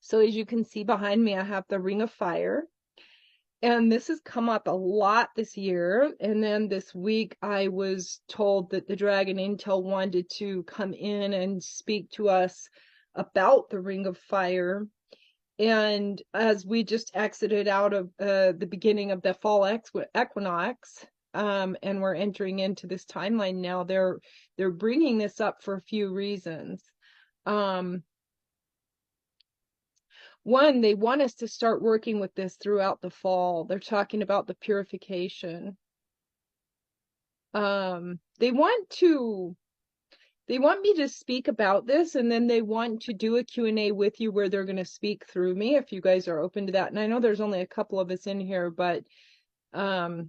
So as you can see behind me, I have the Ring of Fire. And this has come up a lot this year. And then this week, I was told that the Dragon Intel wanted to come in and speak to us about the Ring of Fire. And as we just exited out of the beginning of the fall equinox, and we're entering into this timeline now, they're bringing this up for a few reasons. Um, One, they want us to start working with this throughout the fall. They're talking about the purification. They want me to speak about this, and then they want to do a Q&A with you where they're going to speak through me if you guys are open to that. And I know there's only a couple of us in here, but let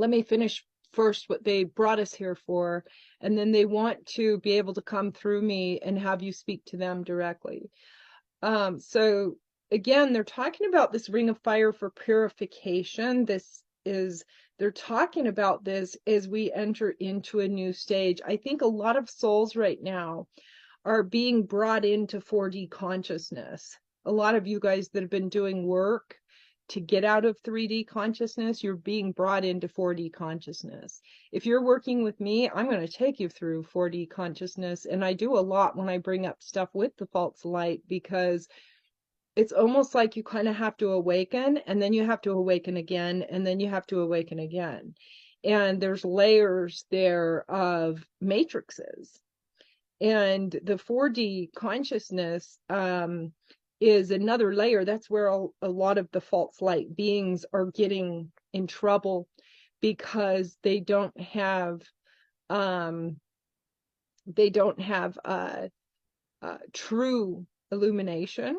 me finish first what they brought us here for, and then they want to be able to come through me and have you speak to them directly. So again, they're talking about this Ring of Fire for purification. They're talking about this as we enter into a new stage. I think a lot of souls right now are being brought into 4D consciousness. A lot of you guys that have been doing work to get out of 3D consciousness, you're being brought into 4D consciousness. If you're working with me, I'm going to take you through 4D consciousness. And I do a lot when I bring up stuff with the false light, because it's almost like you kind of have to awaken, and then you have to awaken again, and then you have to awaken again. And there's layers there of matrices. And the 4D consciousness is another layer. That's where a lot of the false light beings are getting in trouble, because they don't have true illumination,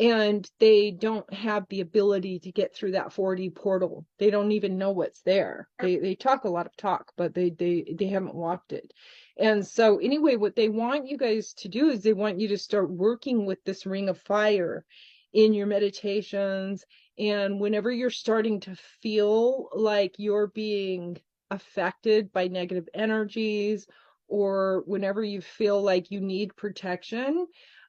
and they don't have the ability to get through that 4D portal. They don't even know what's there. They talk a lot of talk, but they haven't walked it. And so anyway, what they want you guys to do is they want you to start working with this Ring of Fire in your meditations. And whenever you're starting to feel like you're being affected by negative energies, or whenever you feel like you need protection,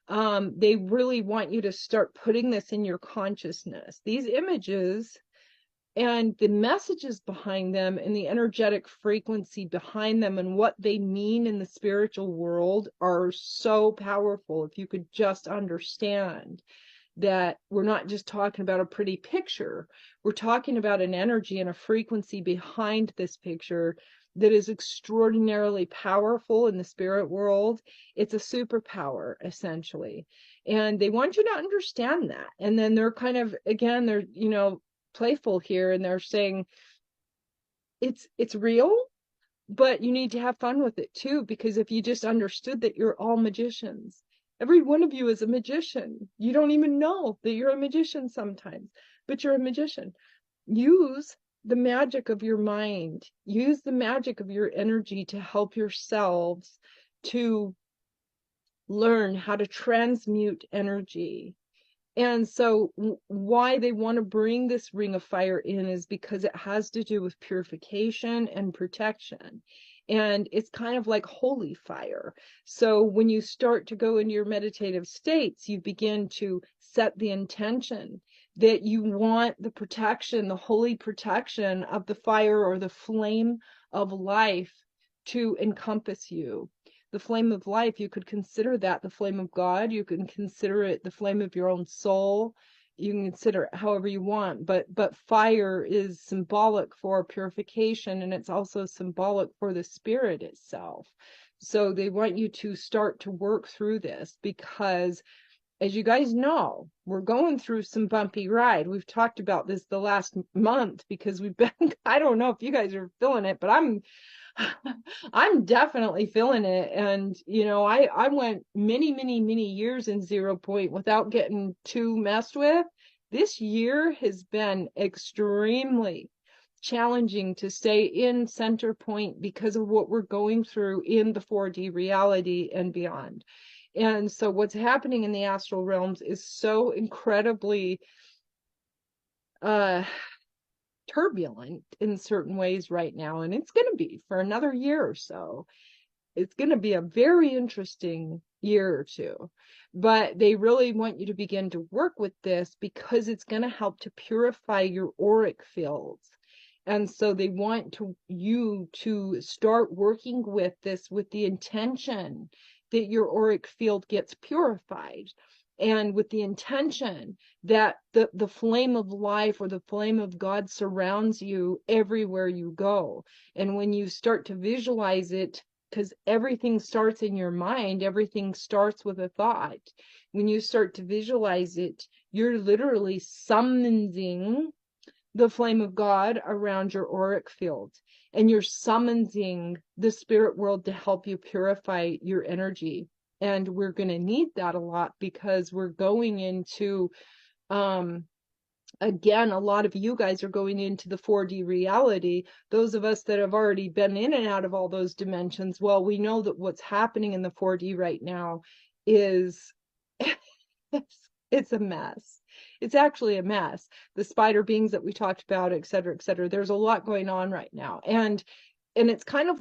they really want you to start putting this in your consciousness. These images and the messages behind them and the energetic frequency behind them and what they mean in the spiritual world are so powerful. If you could just understand that we're not just talking about a pretty picture, we're talking about an energy and a frequency behind this picture that is extraordinarily powerful in the spirit world. It's a superpower, essentially. And they want you to understand that. And then they're kind of, again, they're, playful here, and they're saying it's real, but you need to have fun with it too, because if you just understood that you're all magicians, every one of you is a magician. You don't even know that you're a magician sometimes, but you're a magician. Use the magic of your mind, use the magic of your energy to help yourselves to learn how to transmute energy. And so why they want to bring this Ring of Fire in is because it has to do with purification and protection. And it's kind of like holy fire. So when you start to go into your meditative states, you begin to set the intention that you want the protection, the holy protection of the fire or the flame of life to encompass you. The flame of life, you could consider that the flame of God. You can consider it the flame of your own soul. You can consider it however you want, but fire is symbolic for purification, and it's also symbolic for the spirit itself. So they want you to start to work through this, because as you guys know, we're going through some bumpy ride. We've talked about this the last month, because we've been, I don't know if you guys are feeling it, but I'm definitely feeling it. And, I went many, many, many years in 0 point without getting too messed with. This year has been extremely challenging to stay in center point because of what we're going through in the 4D reality and beyond. And so what's happening in the astral realms is so incredibly turbulent in certain ways right now, and it's going to be for another year or so. It's going to be a very interesting year or two. But they really want you to begin to work with this because it's going to help to purify your auric fields. And so they want you to start working with this with the intention that your auric field gets purified, and with the intention that the flame of life or the flame of God surrounds you everywhere you go. And when you start to visualize it, because everything starts in your mind, everything starts with a thought. When you start to visualize it, you're literally summoning the flame of God around your auric field, and you're summoning the spirit world to help you purify your energy. And we're going to need that a lot because we're going into, again, a lot of you guys are going into the 4D reality. Those of us that have already been in and out of all those dimensions, well, we know that what's happening in the 4D right now is it's a mess. It's actually a mess. The spider beings that we talked about, et cetera, et cetera. There's a lot going on right now. And it's kind of